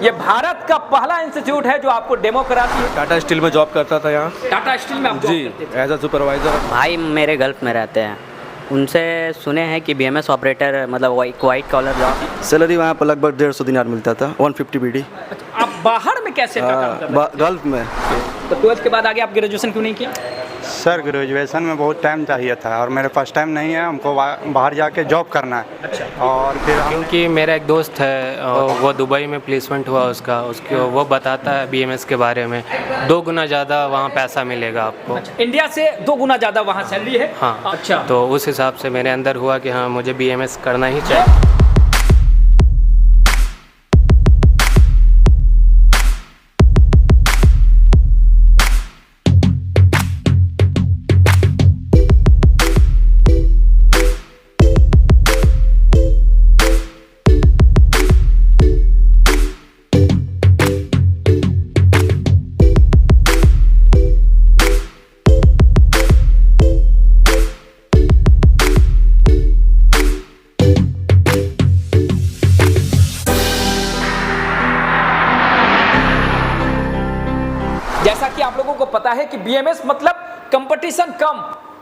ये भारत का पहला इंस्टीट्यूट है जो आपको डेमो कराती है। टाटा स्टील में जॉब करता था यहाँ। टाटा स्टील में आप जॉब जी, करते थे? As a supervisor. भाई मेरे गल्फ में रहते हैं, उनसे सुने हैं कि बीएमएस ऑपरेटर मतलब वाइट कॉलर जॉब। सैलरी वहाँ पर लगभग 150 दिनार मिलता था, 150 बीडी। अच्छा, आप बाहर में कैसे का काम कर रहे गल्फ में। थे? तो 12th के बाद आगे आप ग्रेजुएशन क्यों नहीं किया? सर ग्रेजुएशन में बहुत टाइम चाहिए था और मेरे पास टाइम नहीं है, हमको बाहर जाके जॉब करना है। अच्छा। और फिर क्योंकि मेरा एक दोस्त है और वो दुबई में प्लेसमेंट हुआ उसको वो बताता है बीएमएस के बारे में 2 गुना ज़्यादा वहाँ पैसा मिलेगा आपको। अच्छा, इंडिया से 2 गुना ज़्यादा वहाँ सैलरी है। हाँ। अच्छा, तो उस हिसाब से मेरे अंदर हुआ कि हाँ मुझे बीएमएस करना ही चाहिए। जैसा कि आप लोगों को पता है कि बीएमएस मतलब कंपटीशन कम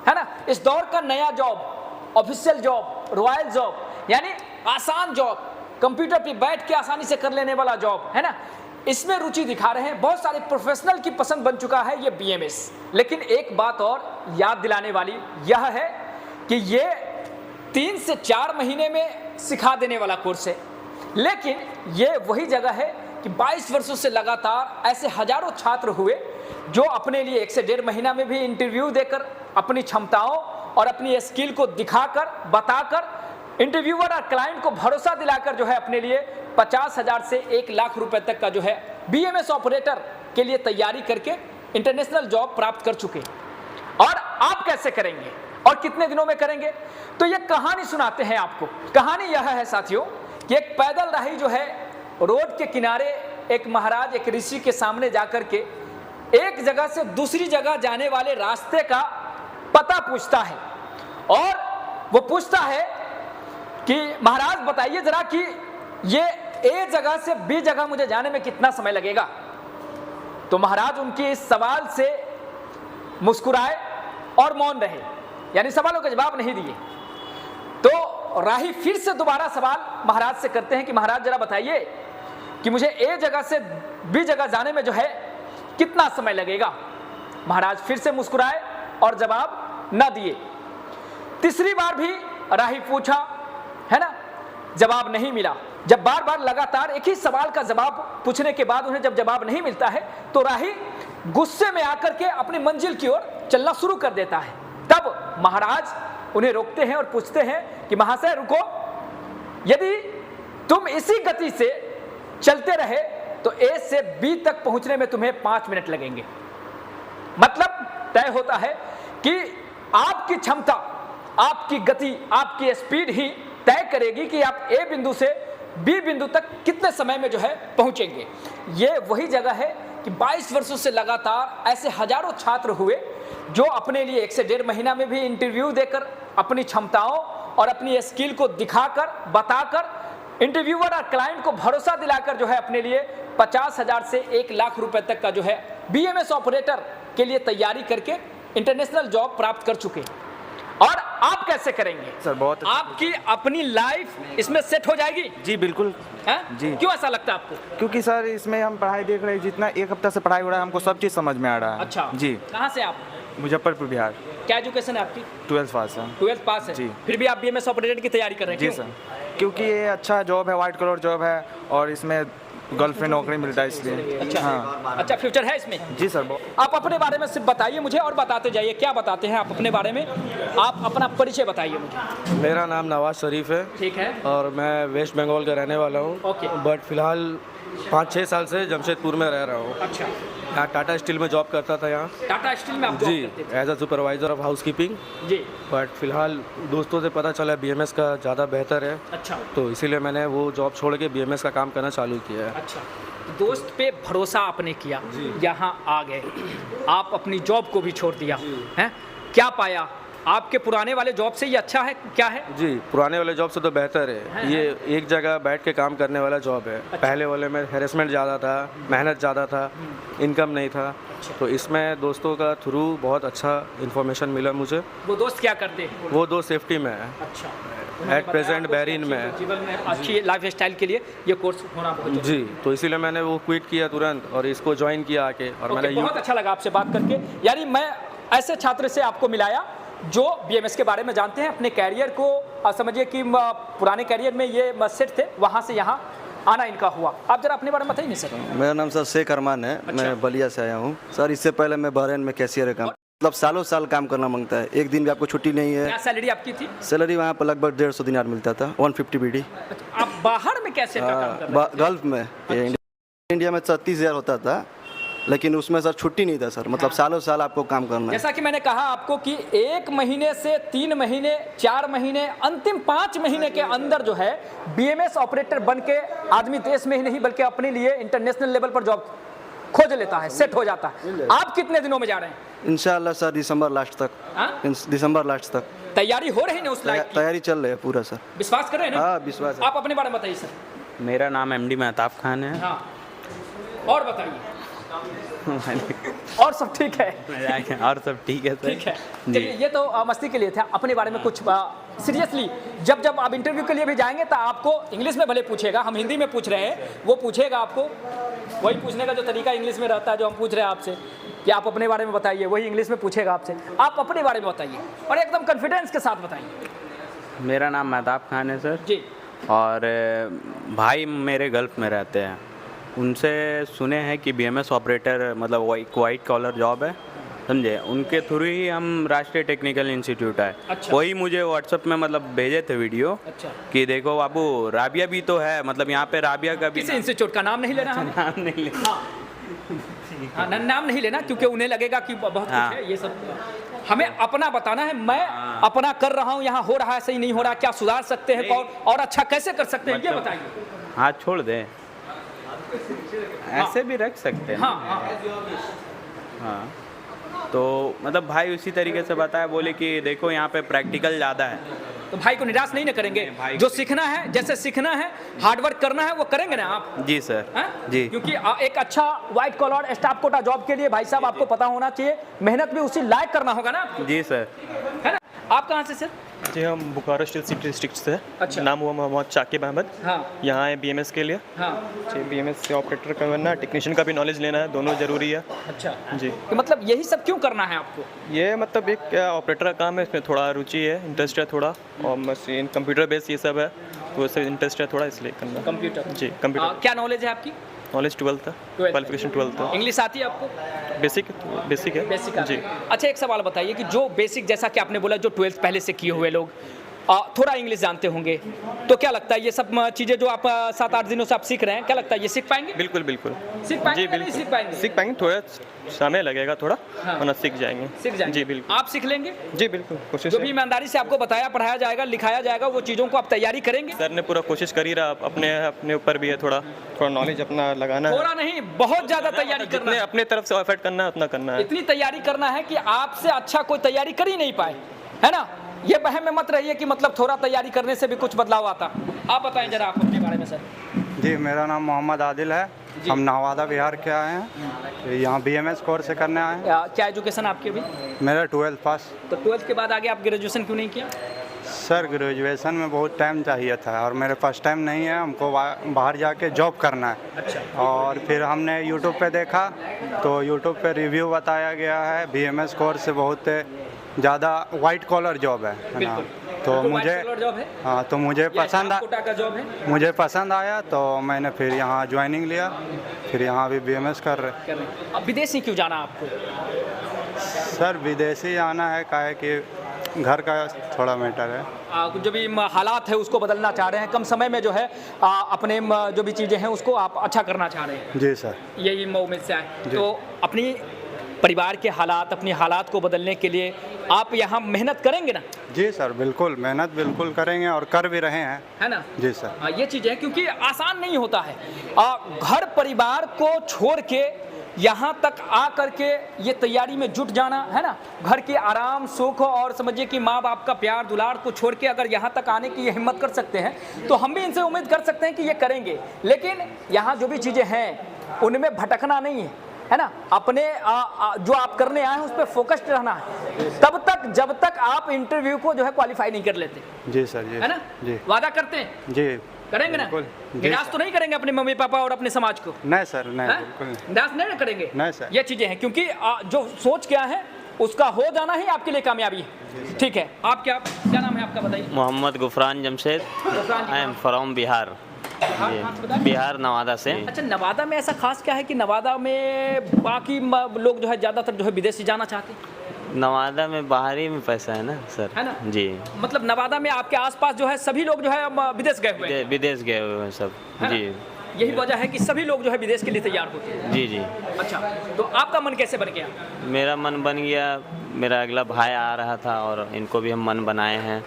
है ना। इस दौर का नया job, official job, royal job, यानी आसान जॉब, कंप्यूटर पे बैठ के आसानी से कर लेने वाला जॉब है ना। इसमें रुचि दिखा रहे हैं, बहुत सारे प्रोफेशनल की पसंद बन चुका है ये बीएमएस। लेकिन एक बात और याद दिलाने वाली यह है कि ये 3 से 4 महीने में सिखा देने वाला कोर्स है। लेकिन ये वही जगह है कि 22 वर्षों से लगातार ऐसे हजारों छात्र हुए जो अपने लिए 1 से 1.5 महीना में भी इंटरव्यू देकर अपनी क्षमताओं और अपनी स्किल को दिखाकर, बताकर इंटरव्यूअर और क्लाइंट को भरोसा दिलाकर जो है अपने लिए 50,000 से 1 लाख रुपए तक का जो है बीएमएस ऑपरेटर के लिए तैयारी करके इंटरनेशनल जॉब प्राप्त कर चुके। और आप कैसे करेंगे और कितने दिनों में करेंगे? तो ये कहानी सुनाते हैं आपको। कहानी यह है साथियों कि एक पैदल राही जो है रोड के किनारे एक महाराज, एक ऋषि के सामने जाकर के एक जगह से दूसरी जगह जाने वाले रास्ते का पता पूछता है। और वो पूछता है कि महाराज बताइए जरा कि ये ए जगह से बी जगह मुझे जाने में कितना समय लगेगा। तो महाराज उनके इस सवाल से मुस्कुराए और मौन रहे, यानी सवालों का जवाब नहीं दिए। तो राही फिर से दोबारा सवाल महाराज से करते हैं कि महाराज जरा बताइए कि मुझे ए जगह से बी जगह जाने में जो है कितना समय लगेगा। महाराज फिर से मुस्कुराए और जवाब न दिए। तीसरी बार भी राही पूछा, है ना, जवाब नहीं मिला। जब बार बार लगातार एक ही सवाल का जवाब पूछने के बाद उन्हें जब जवाब नहीं मिलता है तो राही गुस्से में आकर के अपनी मंजिल की ओर चलना शुरू कर देता है। तब महाराज उन्हें रोकते हैं और पूछते हैं कि महाशय रुको, यदि तुम इसी गति से चलते रहे तो ए से बी तक पहुंचने में तुम्हें 5 मिनट लगेंगे। मतलब तय होता है कि आपकी क्षमता, आपकी गति, आपकी स्पीड ही तय करेगी कि आप ए बिंदु से बी बिंदु तक कितने समय में जो है पहुंचेंगे। ये वही जगह है कि 22 वर्षों से लगातार ऐसे हजारों छात्र हुए जो अपने लिए 1 से 1.5 महीना में भी इंटरव्यू देकर अपनी क्षमताओं और अपनी स्किल को दिखाकर, बताकर इंटरव्यूअर और क्लाइंट को भरोसा दिलाकर जो है अपने लिए 50,000 से 1 लाख रुपए तक का जो है बीएमएस ऑपरेटर के लिए तैयारी करके इंटरनेशनल जॉब प्राप्त कर चुके। और आप कैसे करेंगे सर बहुत आपकी अपनी लाइफ इसमें सेट हो जाएगी? जी बिल्कुल है? जी। क्यों ऐसा लगता है आपको? क्योंकि सर इसमें हम पढ़ाई देख रहे हैं, जितना 1 हफ्ता से पढ़ाई हो रहा है हमको सब चीज़ समझ में आ रहा है। अच्छा जी। कहाँ से आप? मुजफ्फरपुर बिहार। क्या एजुकेशन है आपकी? 12th पास है। 12th पास है जी। फिर भी आप बीएमएस ऑपरेटर की तैयारी कर रहे हैं? जी क्यों? सर, क्योंकि ये अच्छा जॉब है, वाइट कलर जॉब है और इसमें गर्ल्स में नौकरी मिलता है इसलिए। अच्छा हाँ अच्छा, फ्यूचर है इसमें? जी सर। आप अपने बारे में सिर्फ बताइए मुझे और बताते जाइए। क्या बताते हैं आप अपने बारे में? आप अपना परिचय बताइए मुझे। मेरा नाम नवाज शरीफ है ठीक है। और मैं वेस्ट बंगाल का रहने वाला हूँ। ओके। बट फिलहाल 5-6 साल से जमशेदपुर में रह रहा हूँ। अच्छा, यहाँ टाटा स्टील में जॉब करता था यहाँ। टाटा स्टील में आप जी, जॉब करते थे? As a supervisor of housekeeping. जी। बट फिलहाल दोस्तों से पता चला बीएमएस का ज़्यादा बेहतर है, अच्छा तो इसीलिए मैंने वो जॉब छोड़ के बीएमएस का काम करना चालू किया है। अच्छा, दोस्त पे भरोसा आपने किया, यहाँ आ गए, आप अपनी जॉब को भी छोड़ दिया है। क्या पाया आपके पुराने वाले जॉब से ये अच्छा है क्या है? जी, पुराने वाले जॉब से तो बेहतर है। ये एक जगह बैठ के काम करने वाला जॉब है। पहले वाले में हैरेसमेंट ज़्यादा था, मेहनत ज़्यादा था, इनकम नहीं था। तो इसमें दोस्तों का थ्रू बहुत अच्छा इन्फॉर्मेशन मिला मुझे। वो दोस्त क्या करते हैं? वो दोस्त सेफ्टी में है, अच्छा, एट प्रेजेंट बहरीन में है। जीवन में अच्छी लाइफ स्टाइल के लिए ये कोर्स होना बहुत जरूरी जी, तो इसीलिए मैंने वो क्विट किया तुरंत और इसको ज्वाइन किया आके। और है। मैंने बहुत अच्छा लगा आपसे बात करके। यानी मैं ऐसे छात्र से आपको मिलाया जो बीएमएस के बारे में जानते हैं, अपने कैरियर को समझिए कि पुराने कैरियर में ये सेट थे, वहाँ से यहाँ आना इनका हुआ। आप जरा अपने बारे में बताइए नहीं सर। मेरा नाम सर शेख अरमान है। मैं बलिया से आया हूँ सर। इससे पहले मैं बहरीन में कैशियर का मतलब सालों साल काम करना मांगता है, एक दिन भी आपको छुट्टी नहीं है। क्या सैलरी आपकी थी? सैलरी वहाँ पर लगभग 150 दिनार मिलता था, 150 बीडी। आप बाहर में कैसे काम कर रहे थे? गल्फ में इंडिया में 36,000 होता था, लेकिन उसमें सर छुट्टी नहीं था सर। मतलब सालों साल आपको काम करना है। जैसा कि मैंने कहा आपको कि 1 महीने से 3 महीने, 4 महीने, अंतिम 5 महीने के अंदर जो है बीएमएस ऑपरेटर बन के आदमी देश में ही नहीं बल्कि अपने लिए इंटरनेशनल लेवल पर जॉब खोज लेता है, सेट हो जाता है। आप कितने दिनों में जा रहे हैं? इंशाल्लाह सर दिसंबर लास्ट तक। दिसंबर लास्ट तक तैयारी हो रही है उस लायक की? तैयारी चल रही है पूरा सर। विश्वास कर रहे हैं ना? हाँ विश्वास है। आप अपने बारे में बताइए सर। मेरा नाम एमडी मेहताब खान है। हाँ, और बताइए। और सब ठीक है? और सब ठीक है सर। ठीक है, चलिए ये तो मस्ती के लिए था। अपने बारे में कुछ सीरियसली जब आप इंटरव्यू के लिए भी जाएंगे तो आपको इंग्लिश में भले पूछेगा, हम हिंदी में पूछ रहे हैं, वो पूछेगा आपको वही पूछने का जो तरीका इंग्लिश में रहता है जो हम पूछ रहे हैं आपसे कि आप अपने बारे में बताइए, वही इंग्लिश में पूछेगा आपसे। आप अपने बारे में बताइए और एकदम कॉन्फिडेंस के साथ बताइए। मेरा नाम मेहताब खान है सर जी। और भाई मेरे गल्फ़ में रहते हैं। उनसे सुने हैं कि बीएमएस ऑपरेटर मतलब वो एक वाइट कॉलर जॉब है, समझे। उनके थ्रू ही हम राष्ट्रीय टेक्निकल इंस्टीट्यूट है। अच्छा। वही मुझे व्हाट्सएप में मतलब भेजे थे वीडियो। अच्छा। कि देखो बाबू राबिया भी तो है, मतलब यहाँ पे राबिया का भी किसी इंस्टीट्यूट का नाम नहीं लेना हमें? नाम नहीं लेना। हाँ, नाम नहीं लेना क्योंकि उन्हें लगेगा कि बहुत कुछ है ये सब। हमें अपना बताना है, मैं अपना कर रहा हूँ, यहाँ हो रहा है, सही नहीं हो रहा, क्या सुधार सकते हैं और अच्छा कैसे कर सकते हैं ये बताइए। हाथ छोड़ दे, ऐसे भी रख सकते हैं। हाँ, हाँ, तो मतलब भाई उसी तरीके से बताया, बोले कि देखो यहाँ पे प्रैक्टिकल ज़्यादा है। तो भाई को निराश नहीं ना करेंगे? जो सीखना है, जैसे सीखना है, हार्डवर्क करना है, वो करेंगे ना आप? जी सर। है? जी। क्योंकि एक अच्छा white collar staff quota job के लिए भाई साहब आपको पता होना चाहिए, मेहनत भी उसी लायक करना होगा ना? जी सर। है ना? आप कहाँ से सर? जी हम बोकारो स्टील सिटी डिस्ट्रिक्ट से। अच्छा। नाम हुआ मोहम्मद शाकिब अहमद। हाँ। यहाँ आए बीएमएस के लिए। हाँ। जी, बीएमएस से ऑपरेटर का बनना, टेक्नीशियन का भी नॉलेज लेना है, दोनों ज़रूरी है। अच्छा जी। तो मतलब यही सब क्यों करना है आपको? ये मतलब एक ऑपरेटर का काम है, इसमें थोड़ा रुचि है, इंटरेस्ट है थोड़ा, और मशीन कंप्यूटर बेस्ड ये सब है तो उससे इंटरेस्ट है थोड़ा, इसलिए करना। कंप्यूटर? जी कंप्यूटर। क्या नॉलेज है आपकी? नॉलेज 12 था, क्वालिफिकेशन 12 था। इंग्लिश आती है आपको? बेसिक है। बेसिक जी। अच्छा, एक सवाल बताइए कि जो बेसिक, जैसा कि आपने बोला जो 12th पहले से किए हुए लोग थोड़ा इंग्लिश जानते होंगे, तो क्या लगता है ये सब चीज़ें जो आप 7-8 दिनों से आप सीख रहे हैं, क्या लगता है ये सीख पाएंगे? बिल्कुल बिल्कुल सीख पाएंगे जी या नहीं बिल्कुल सीख पाएंगे? सीख पाएंगे, थोड़ा समय लगेगा थोड़ा, हाँ। वरना सीख जाएंगे। सीख जाएंगे? जी बिल्कुल। आप सीख लेंगे? जी बिल्कुल, कोशिश जो है। भी ईमानदारी से आपको बताया, पढ़ाया जाएगा, लिखाया जाएगा, वो चीज़ों को आप तैयारी करेंगे? सर ने पूरा कोशिश करी रहा, अपने ऊपर भी है, थोड़ा नॉलेज अपना लगाना है। थोड़ा नहीं, बहुत ज़्यादा तैयारी करना जितने है। अपने तरफ से एफर्ट करना है उतना करना है। इतनी तैयारी करना है कि आपसे अच्छा कोई तैयारी कर ही नहीं पाए, है ना? ये वहम में मत रहिए कि मतलब थोड़ा तैयारी करने से भी कुछ बदलाव आता। आप बताएं जरा आप अपने बारे में सर। जी मेरा नाम मोहम्मद आदिल है। हम नवादा बिहार के आए हैं, यहाँ बीएमएस कोर्स से करने आए हैं। क्या एजुकेशन आपकी अभी? मेरा 12th पास। तो 12th के बाद आगे आप ग्रेजुएशन क्यों नहीं किया? सर ग्रेजुएशन में बहुत टाइम चाहिए था और मेरे पास टाइम नहीं है, हमको बाहर जाके जॉब करना है। अच्छा। और फिर हमने यूट्यूब पे देखा तो यूट्यूब पे रिव्यू बताया गया है बीएमएस कोर्स से बहुत ज़्यादा वाइट कॉलर जॉब है ना। तो मुझे जॉब है? हाँ, तो मुझे पसंद आया तो मैंने फिर यहाँ ज्वाइनिंग लिया, फिर यहाँ भी बीएमएस कर रहे। अब विदेशी क्यों जाना आपको? सर विदेशी आना है काहे कि घर का थोड़ा मैटर है। जो भी हालात है उसको बदलना चाह रहे हैं, कम समय में जो है अपने जो भी चीज़ें हैं उसको आप अच्छा करना चाह रहे हैं। जी सर। यही उम्मीद से आए। तो अपनी परिवार के हालात, अपनी हालात को बदलने के लिए आप यहाँ मेहनत करेंगे ना? जी सर बिल्कुल, मेहनत बिल्कुल करेंगे और कर भी रहे हैं, है ना? जी सर। ये चीज़ है क्योंकि आसान नहीं होता है घर परिवार को छोड़ के यहाँ तक आ करके ये तैयारी में जुट जाना है ना, घर के आराम सुख और समझिए कि माँ बाप का प्यार दुलार को छोड़ के अगर यहाँ तक आने की ये हिम्मत कर सकते हैं तो हम भी इनसे उम्मीद कर सकते हैं कि ये करेंगे। लेकिन यहाँ जो भी चीज़ें हैं उनमें भटकना नहीं है ना, अपने जो आप करने आए हैं उस पर फोकस्ड रहना है तब तक जब तक आप इंटरव्यू को जो है क्वालिफाई नहीं कर लेते। जी सर, जी है ना, जी वादा करते हैं? जी करेंगे ना, निराश तो नहीं करेंगे अपने मम्मी पापा और अपने समाज को? नहीं सर, नहीं बिल्कुल नहीं। निराश नहीं करेंगे? नहीं सर। ये चीजें हैं क्योंकि जो सोच क्या है उसका हो जाना ही आपके लिए कामयाबी है। ठीक है, आप क्या नाम है आपका बताइए? Mohammad Gufran Jamshed, I am from Bihar. Bihar Nawada से। अच्छा, नवादा में ऐसा खास क्या है कि नवादा में बाकी लोग जो है ज़्यादातर जो है विदेश से जाना चाहते हैं? नवादा में बाहरी में पैसा है ना सर, है ना जी। मतलब नवादा में आपके आसपास जो है सभी लोग जो है अब विदेश गए हुए हैं? विदेश गए हुए हैं सब, जी। यही वजह है कि सभी लोग जो है विदेश के लिए तैयार होते हैं। जी जी। अच्छा, तो आपका मन कैसे बन गया? मेरा मन बन गया, मेरा अगला भाई आ रहा था और इनको भी हम मन बनाए हैं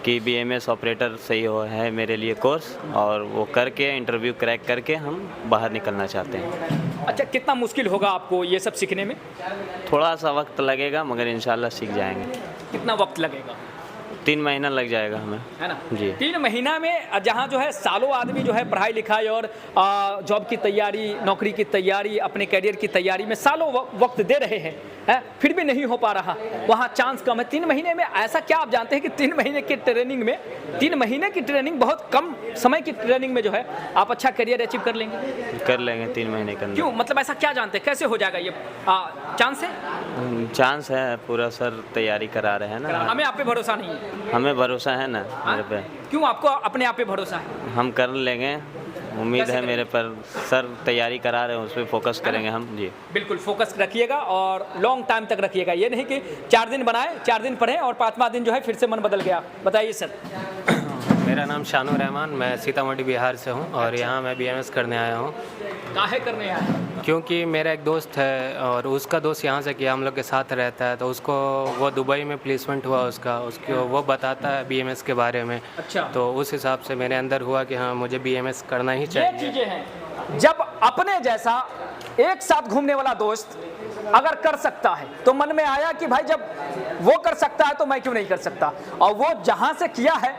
कि BMS ऑपरेटर सही है मेरे लिए कोर्स, और वो करके इंटरव्यू क्रैक करके हम बाहर निकलना चाहते हैं। अच्छा, कितना मुश्किल होगा आपको ये सब सीखने में? थोड़ा सा वक्त लगेगा मगर इंशाल्लाह सीख जाएंगे। कितना वक्त लगेगा? 3 महीना लग जाएगा हमें, है ना जी। 3 महीना में जहाँ जो है सालों आदमी जो है पढ़ाई लिखाई और जॉब की तैयारी, नौकरी की तैयारी, अपने करियर की तैयारी में सालों वक्त दे रहे हैं, फिर भी नहीं हो पा रहा, वहाँ चांस कम है। 3 महीने में ऐसा क्या आप जानते हैं कि 3 महीने की ट्रेनिंग में, 3 महीने की ट्रेनिंग, बहुत कम समय की ट्रेनिंग में जो है आप अच्छा करियर अचीव कर लेंगे? कर लेंगे 3 महीने के अंदर। क्यों, मतलब ऐसा क्या जानते हैं, कैसे हो जाएगा ये? चांस है? चांस है, पूरा सर तैयारी करा रहे हैं ना। हमें आप पे भरोसा नहीं है? हमें भरोसा है ना मेरे पे। क्यों आपको अपने आप पे भरोसा है? हम कर लेंगे, उम्मीद है मेरे पर। सर तैयारी करा रहे हैं, उस पर फोकस करेंगे हम, जी। बिल्कुल फोकस रखिएगा और लॉन्ग टाइम तक रखिएगा। ये नहीं कि 4 दिन बनाए, 4 दिन पढ़े और 5वां दिन जो है फिर से मन बदल गया। बताइए सर। मेरा नाम शानू रहमान, मैं सीतामढ़ी बिहार से हूँ और यहाँ मैं BMS करने आया हूँ। काहे करने आया? क्योंकि मेरा एक दोस्त है और उसका दोस्त यहाँ से किया, हम लोग के साथ रहता है, तो उसको वो दुबई में प्लेसमेंट हुआ उसको वो बताता है BMS के बारे में। अच्छा। तो उस हिसाब से मेरे अंदर हुआ कि हाँ मुझे BMS करना ही चाहिए। ये चीजें हैं, जब अपने जैसा एक साथ घूमने वाला दोस्त अगर कर सकता है तो मन में आया कि भाई जब वो कर सकता है तो मैं क्यों नहीं कर सकता, और वो जहाँ से किया है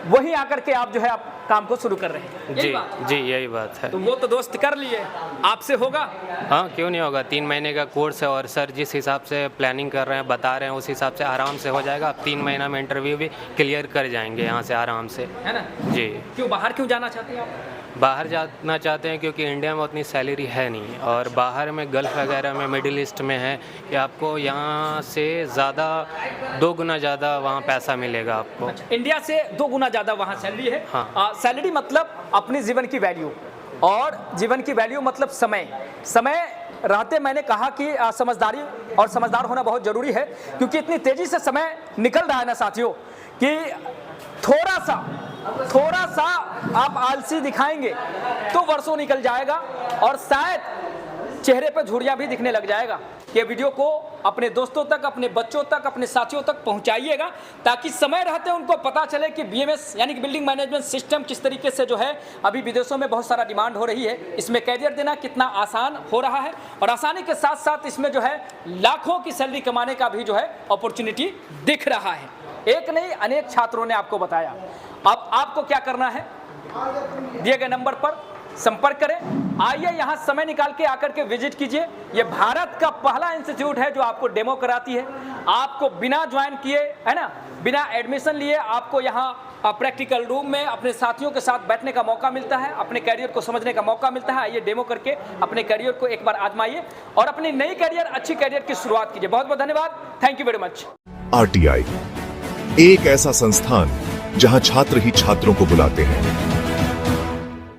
वहीं आकर के आप जो है आप काम को शुरू कर रहे हैं। जी जी, यही बात है। तो वो तो दोस्त कर लिए, आपसे होगा? हाँ, क्यों नहीं होगा। 3 महीने का कोर्स है और सर जिस हिसाब से प्लानिंग कर रहे हैं, बता रहे हैं, उस हिसाब से आराम से हो जाएगा। आप 3 महीना में इंटरव्यू भी क्लियर कर जाएंगे यहाँ से आराम से, है ना? जी। क्यों बाहर क्यों जाना चाहते हैं आप? बाहर जाना चाहते हैं क्योंकि इंडिया में उतनी सैलरी है नहीं, और बाहर में गल्फ़ वगैरह में, मिडिल ईस्ट में है कि आपको यहाँ से ज़्यादा 2 गुना ज़्यादा वहाँ पैसा मिलेगा आपको। अच्छा, इंडिया से 2 गुना ज़्यादा वहाँ सैलरी है। हाँ। सैलरी मतलब अपने जीवन की वैल्यू, और जीवन की वैल्यू मतलब समय रहते मैंने कहा कि समझदारी और समझदार होना बहुत ज़रूरी है, क्योंकि इतनी तेज़ी से समय निकल रहा है ना साथियों कि थोड़ा सा आप आलसी दिखाएंगे तो वर्षों निकल जाएगा और शायद चेहरे पे झुर्रियाँ भी दिखने लग जाएगा। ये वीडियो को अपने दोस्तों तक, अपने बच्चों तक, अपने साथियों तक पहुंचाइएगा ताकि समय रहते उनको पता चले कि BMS यानी कि बिल्डिंग मैनेजमेंट सिस्टम किस तरीके से जो है अभी विदेशों में बहुत सारा डिमांड हो रही है, इसमें कैरियर देना कितना आसान हो रहा है, और आसानी के साथ साथ इसमें जो है लाखों की सैलरी कमाने का भी जो है अपॉर्चुनिटी दिख रहा है। एक नहीं, अनेक छात्रों ने आपको बताया। अब आपको क्या करना है, दिए गए नंबर पर संपर्क करें, आइए यहाँ समय निकाल के आकर के विजिट कीजिए। ये भारत का पहला इंस्टीट्यूट है जो आपको डेमो कराती है, आपको बिना ज्वाइन किए, है ना, बिना एडमिशन लिए आपको यहाँ प्रैक्टिकल रूम में अपने साथियों के साथ बैठने का मौका मिलता है, अपने करियर को समझने का मौका मिलता है। आइए डेमो करके अपने करियर को एक बार आजमाइए और अपनी नई करियर, अच्छी करियर की शुरुआत कीजिए। बहुत बहुत धन्यवाद, thank you very much. RTI एक ऐसा संस्थान जहां छात्र ही छात्रों को बुलाते हैं।